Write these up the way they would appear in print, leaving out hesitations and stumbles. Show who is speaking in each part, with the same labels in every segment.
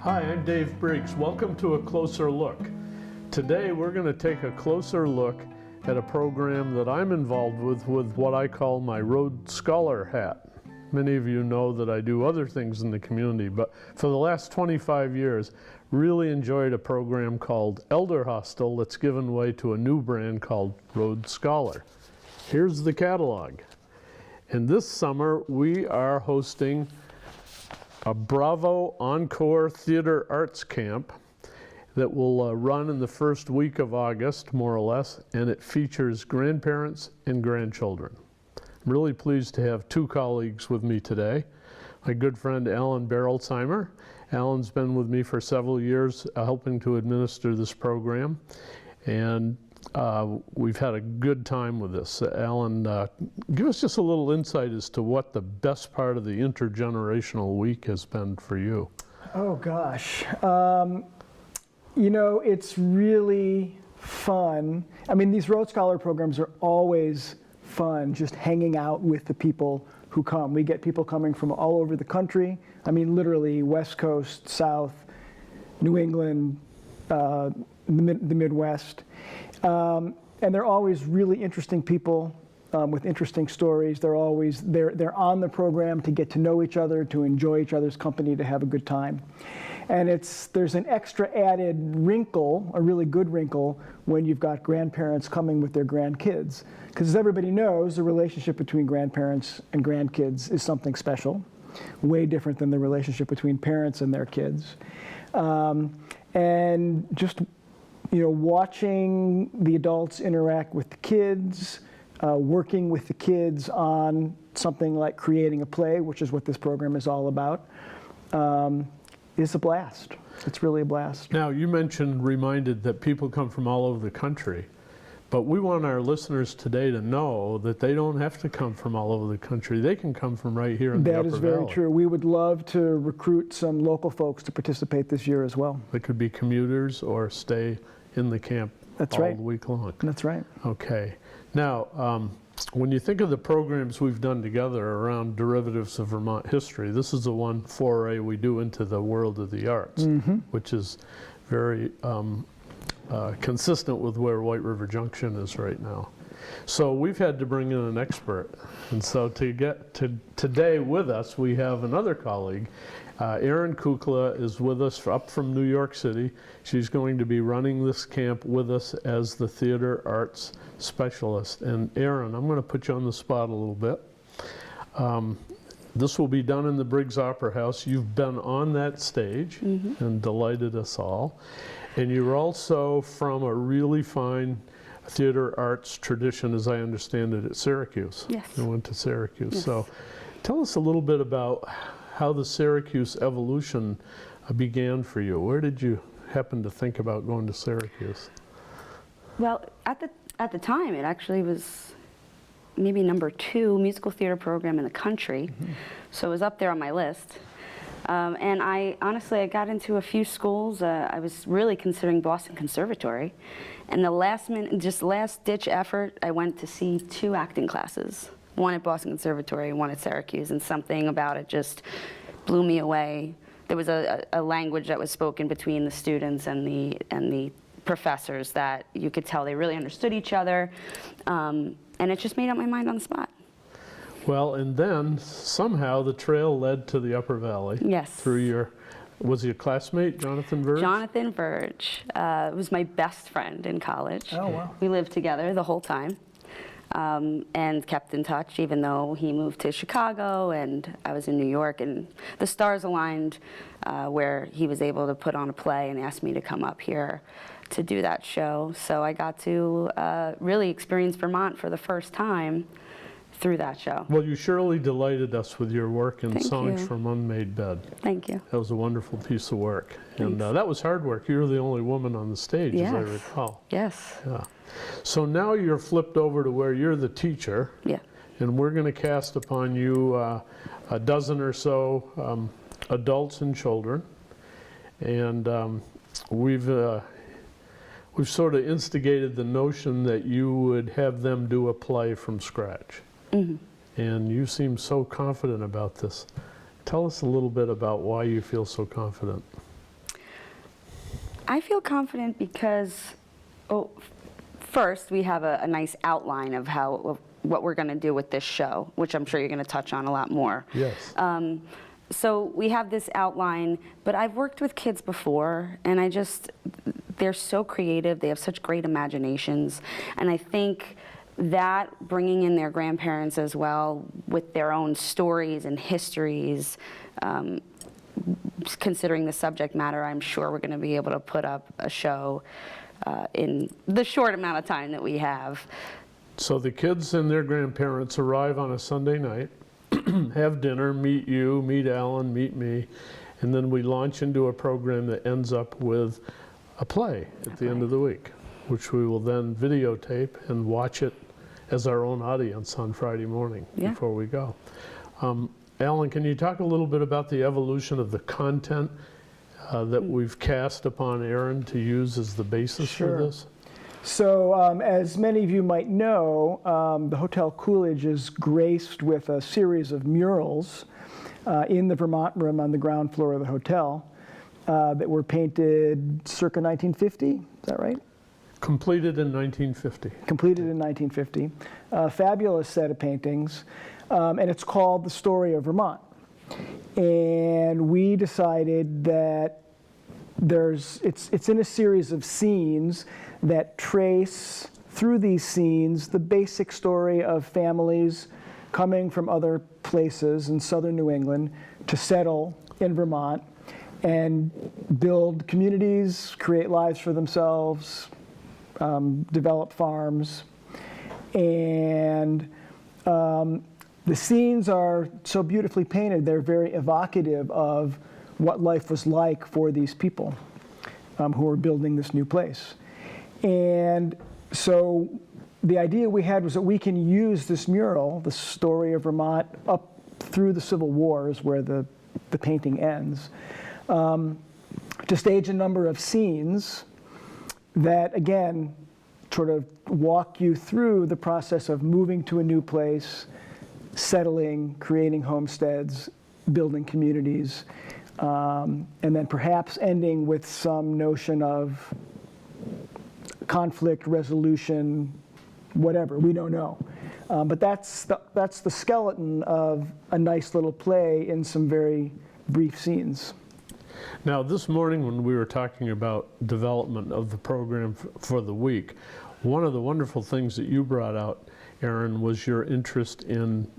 Speaker 1: Hi, I'm Dave Briggs. Welcome to A Closer Look. Today we're going to take a closer look at a program that I'm involved with what I call my Rhodes Scholar hat. Many of you know that I do other things in the community, but for the last 25 years, really enjoyed a program called Elder Hostel that's given way to a new brand called Rhodes Scholar. Here's the catalog. And this summer we are hosting a Bravo Encore Theater Arts Camp that will run in the first week of August, more or less, and it features grandparents and grandchildren. I'm really pleased to have two colleagues with me today. My good friend Alan Berolzheimer. Alan's been with me for several years helping to administer this program, and we've had a good time with this. Alan, give us just a little insight as to what the best part of the intergenerational week has been for you.
Speaker 2: Oh gosh, you know, it's really fun. I mean, these Rhodes Scholar programs are always fun, just hanging out with the people who come. We get people coming from all over the country. I mean, literally West Coast, South, New England, the Midwest. And they're always really interesting people with interesting stories. They're on the program to get to know each other, to enjoy each other's company, to have a good time. And there's an extra added wrinkle, a really good wrinkle, when you've got grandparents coming with their grandkids. Because as everybody knows, the relationship between grandparents and grandkids is something special, way different than the relationship between parents and their kids. And just, you know, watching the adults interact with the kids, working with the kids on something like creating a play, which is what this program is all about, is a blast. It's really a blast.
Speaker 1: Now, you reminded that people come from all over the country, but we want our listeners today to know that they don't have to come from all over the country. They can come from right here in the Upper Valley. That is very true. We would love to recruit some local folks to participate this year as well. They could be commuters or stay in the camp all week long.
Speaker 2: That's right.
Speaker 1: Okay. Now, when you think of the programs we've done together around derivatives of Vermont history, this is the one foray we do into the world of the arts, which is very consistent with where White River Junction is right now. So we've had to bring in an expert. And so to get today with us, we have another colleague. Erin Kukla is with us up from New York City. She's going to be running this camp with us as the theater arts specialist. And Erin, I'm going to put you on the spot a little bit. This will be done in the Briggs Opera House. You've been on that stage and delighted us all. And you're also from a really fine theater arts tradition, as I understand it, at Syracuse.
Speaker 3: Yes.
Speaker 1: You went to Syracuse.
Speaker 3: Yes.
Speaker 1: So tell us a little bit about how the Syracuse evolution began for you. Where did you happen to think about going to Syracuse?
Speaker 3: Well, at the time, it actually was maybe #2 musical theater program in the country. So it was up there on my list. And I got into a few schools. I was really considering Boston Conservatory. And the last ditch effort, I went to see 2 acting classes. One at Boston Conservatory, one at Syracuse, and something about it just blew me away. There was a language that was spoken between the students and the professors that you could tell they really understood each other, and it just made up my mind on the spot.
Speaker 1: Well, and then somehow the trail led to the Upper Valley.
Speaker 3: Yes.
Speaker 1: Through was he a classmate, Jonathan Verge?
Speaker 3: Jonathan Verge was my best friend in college.
Speaker 2: Oh, wow.
Speaker 3: We lived together the whole time. And kept in touch, even though he moved to Chicago and I was in New York, and the stars aligned where he was able to put on a play and asked me to come up here to do that show. So I got to really experience Vermont for the first time through that show.
Speaker 1: Well, you surely delighted us with your work in Songs from Unmade Bed.
Speaker 3: Thank you.
Speaker 1: That was a wonderful piece of work.
Speaker 3: Thanks.
Speaker 1: And that was hard work. You were the only woman on the stage, as I recall.
Speaker 3: Yes.
Speaker 1: Yeah. So now you're flipped over to where you're the teacher.
Speaker 3: Yeah.
Speaker 1: And we're going to cast upon you a dozen or so adults and children. And we've sort of instigated the notion that you would have them do a play from scratch. And you seem so confident about this. Tell us a little bit about why you feel so confident.
Speaker 3: I feel confident because, first, we have a nice outline of what we're going to do with this show, which I'm sure you're going to touch on a lot more.
Speaker 1: Yes.
Speaker 3: So we have this outline, but I've worked with kids before, and they're so creative, they have such great imaginations, and I think that bringing in their grandparents as well with their own stories and histories, considering the subject matter, I'm sure we're going to be able to put up a show in the short amount of time that we have.
Speaker 1: So the kids and their grandparents arrive on a Sunday night, have dinner, meet you, meet Alan, meet me, and then we launch into a program that ends up with a play at the end of the week, which we will then videotape and watch it as our own audience on Friday morning before we go. Alan, can you talk a little bit about the evolution of the content that we've cast upon Aaron to use as the basis for this?
Speaker 2: So as many of you might know, the Hotel Coolidge is graced with a series of murals in the Vermont room on the ground floor of the hotel that were painted circa 1950, is that right?
Speaker 1: Completed in 1950.
Speaker 2: Completed in 1950. Fabulous set of paintings, and it's called The Story of Vermont. And we decided that it's in a series of scenes that trace through these scenes the basic story of families coming from other places in southern New England to settle in Vermont and build communities, create lives for themselves, develop farms. And the scenes are so beautifully painted, they're very evocative of what life was like for these people who were building this new place. And so the idea we had was that we can use this mural, the story of Vermont, up through the Civil Wars, where the painting ends, to stage a number of scenes that, again, sort of walk you through the process of moving to a new place, settling, creating homesteads, building communities, and then perhaps ending with some notion of conflict resolution, whatever, we don't know. But that's the skeleton of a nice little play in some very brief scenes.
Speaker 1: Now, this morning when we were talking about development of the program for the week, one of the wonderful things that you brought out, Aaron, was your interest in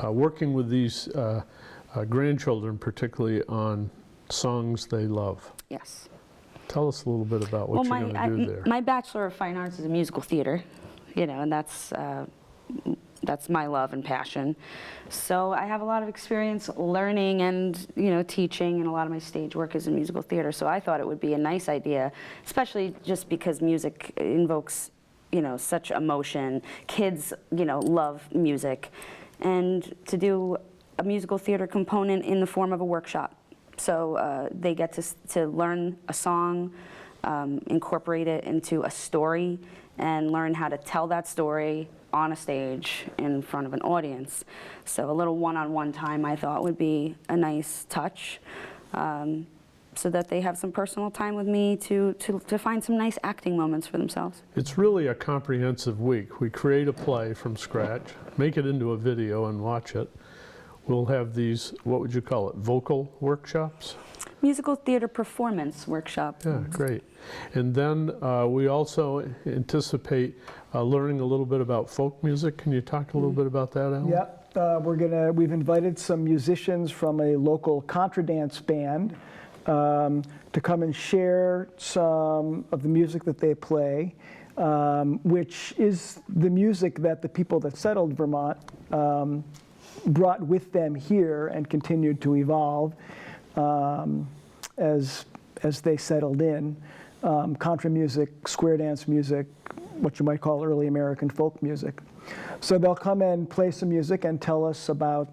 Speaker 1: working with these grandchildren, particularly on songs they love.
Speaker 3: Yes.
Speaker 1: Tell us a little bit about what you're going to do there.
Speaker 3: My Bachelor of Fine Arts is in musical theater, and that's my love and passion. So I have a lot of experience learning and, teaching, and a lot of my stage work is in musical theater. So I thought it would be a nice idea, especially just because music invokes, such emotion. Kids, love music. And to do a musical theater component in the form of a workshop. So they get to learn a song, incorporate it into a story, and learn how to tell that story on a stage in front of an audience. So a little one-on-one time I thought would be a nice touch, so that they have some personal time with me to find some nice acting moments for themselves. It's
Speaker 1: really a comprehensive week. We create a play from scratch, make it into a video and watch it. We'll have these, what would you call it, vocal workshops?
Speaker 3: Musical theater performance workshop.
Speaker 1: Yeah, great. And then we also anticipate learning a little bit about folk music. Can you talk a little bit about that, Alan?
Speaker 2: Yeah, we've invited some musicians from a local contra dance band to come and share some of the music that they play, which is the music that the people that settled Vermont brought with them here and continued to evolve as they settled in. Contra music, square dance music, what you might call early American folk music. So they'll come and play some music and tell us about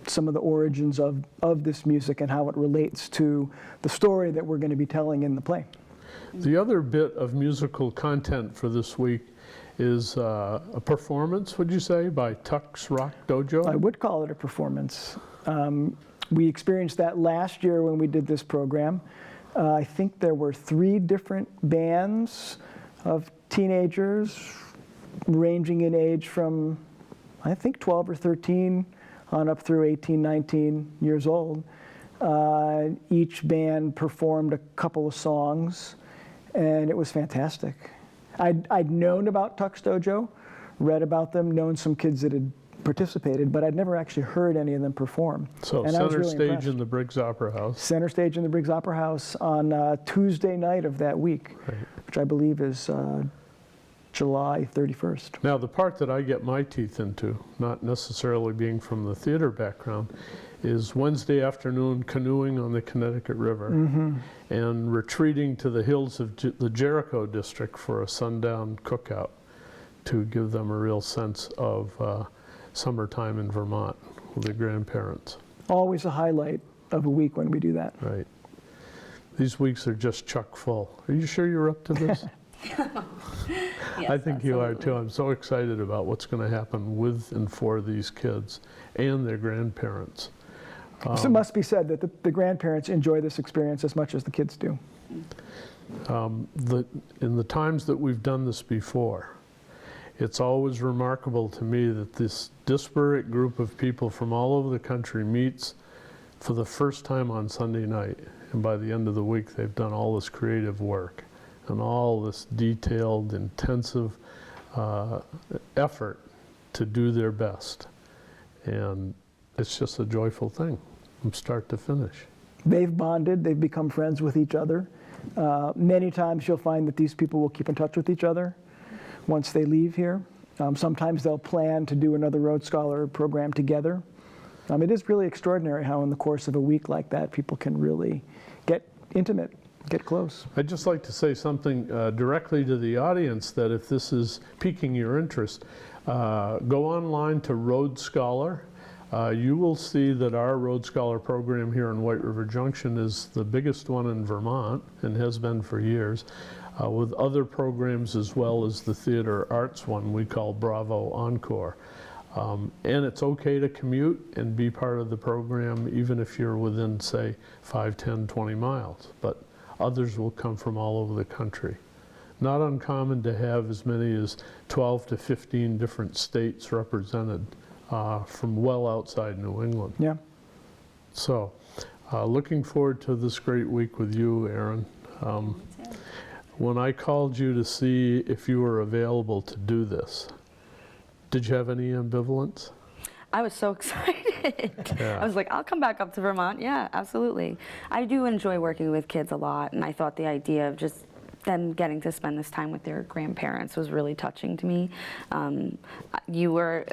Speaker 2: some of the origins of this music and how it relates to the story that we're going to be telling in the play.
Speaker 1: The other bit of musical content for this week is a performance, would you say, by Tuck's Rock Dojo?
Speaker 2: I would call it a performance. We experienced that last year when we did this program. I think there were 3 different bands of teenagers ranging in age from, I think, 12 or 13 on up through 18, 19 years old. Each band performed a couple of songs, and it was fantastic. I'd known about Tux Dojo, read about them, known some kids that had participated, but I'd never actually heard any of them perform.
Speaker 1: So
Speaker 2: and I was
Speaker 1: center
Speaker 2: really
Speaker 1: stage
Speaker 2: impressed.
Speaker 1: in the Briggs Opera House.
Speaker 2: Center stage in the Briggs Opera House on Tuesday night of that week,
Speaker 1: Right.
Speaker 2: which I believe is July 31st.
Speaker 1: Now, the part that I get my teeth into, not necessarily being from the theater background, is Wednesday afternoon canoeing on the Connecticut River and retreating to the hills of the Jericho district for a sundown cookout to give them a real sense of summertime in Vermont with the grandparents.
Speaker 2: Always a highlight of a week when we do that.
Speaker 1: Right. These weeks are just chock full. Are you sure you're up to this?
Speaker 3: Yes,
Speaker 1: I think you are
Speaker 3: absolutely.
Speaker 1: too. I'm so excited about what's going to happen with and for these kids and their grandparents.
Speaker 2: So it must be said that the grandparents enjoy this experience as much as the kids do.
Speaker 1: In the times that we've done this before, it's always remarkable to me that this disparate group of people from all over the country meets for the first time on Sunday night. And by the end of the week, they've done all this creative work and all this detailed, intensive effort to do their best. And it's just a joyful thing from start to finish.
Speaker 2: They've bonded, they've become friends with each other. Many times you'll find that these people will keep in touch with each other once they leave here. Sometimes they'll plan to do another Rhodes Scholar program together. It is really extraordinary how in the course of a week like that, people can really get intimate, get close.
Speaker 1: I'd just like to say something directly to the audience, that if this is piquing your interest, go online to Rhodes Scholar. You will see that our Rhodes Scholar program here in White River Junction is the biggest one in Vermont and has been for years, with other programs as well as the theater arts one we call Bravo Encore. And it's okay to commute and be part of the program even if you're within, say, 5, 10, 20 miles. But others will come from all over the country. Not uncommon to have as many as 12 to 15 different states represented from well outside New England.
Speaker 2: Yeah.
Speaker 1: So, looking forward to this great week with you, Erin. When I called you to see if you were available to do this, did you have any ambivalence?
Speaker 3: I was so excited.
Speaker 1: Yeah.
Speaker 3: I was like, I'll come back up to Vermont. Yeah, absolutely. I do enjoy working with kids a lot, and I thought the idea of just them getting to spend this time with their grandparents was really touching to me. You were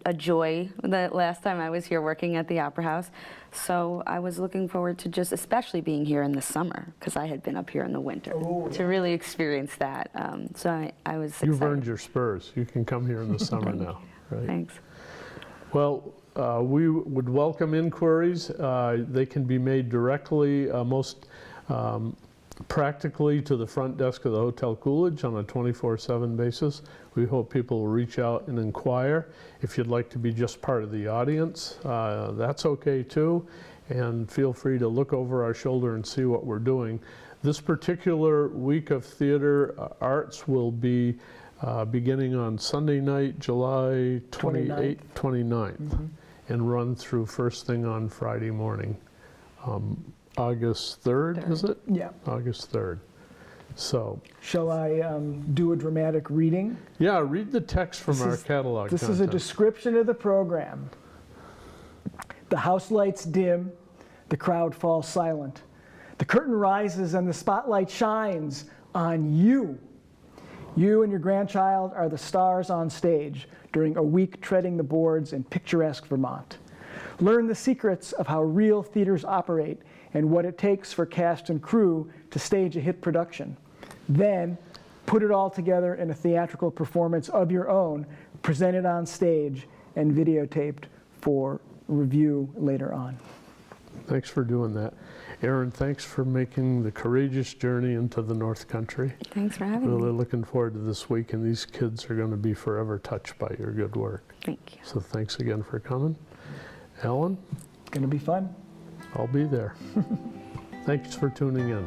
Speaker 3: a joy the last time I was here working at the Opera House, so I was looking forward to just especially being here in the summer, because I had been up here in the winter to really experience that. So I was excited.
Speaker 1: You've earned your spurs. You can come here in the summer now, right?
Speaker 3: Thanks.
Speaker 1: Well, we would welcome inquiries. They can be made directly, most practically, to the front desk of the Hotel Coolidge on a 24/7 basis. We hope people will reach out and inquire. If you'd like to be just part of the audience, that's okay too. And feel free to look over our shoulder and see what we're doing. This particular week of theater arts will be beginning on Sunday night, July 29th, and run through first thing on Friday morning. August 3rd, is it?
Speaker 2: Yeah.
Speaker 1: August 3rd. So,
Speaker 2: Shall I do a dramatic reading?
Speaker 1: yeah, read the text from our catalog
Speaker 2: This is a
Speaker 1: content.
Speaker 2: description of the program. The house lights dim, the crowd falls silent. The curtain rises and the spotlight shines on you. You and your grandchild are the stars on stage during a week treading the boards in picturesque Vermont. Learn the secrets of how real theaters operate and what it takes for cast and crew to stage a hit production. Then, put it all together in a theatrical performance of your own, presented on stage and videotaped for review later on.
Speaker 1: Thanks for doing that. Erin, thanks for making the courageous journey into the North Country.
Speaker 3: Thanks for having
Speaker 1: Really
Speaker 3: me.
Speaker 1: looking forward to this week, and these kids are going to be forever touched by your good work.
Speaker 3: Thank you.
Speaker 1: So thanks again for coming. Alan,
Speaker 2: Gonna be fun.
Speaker 1: I'll be there. Thanks for tuning in.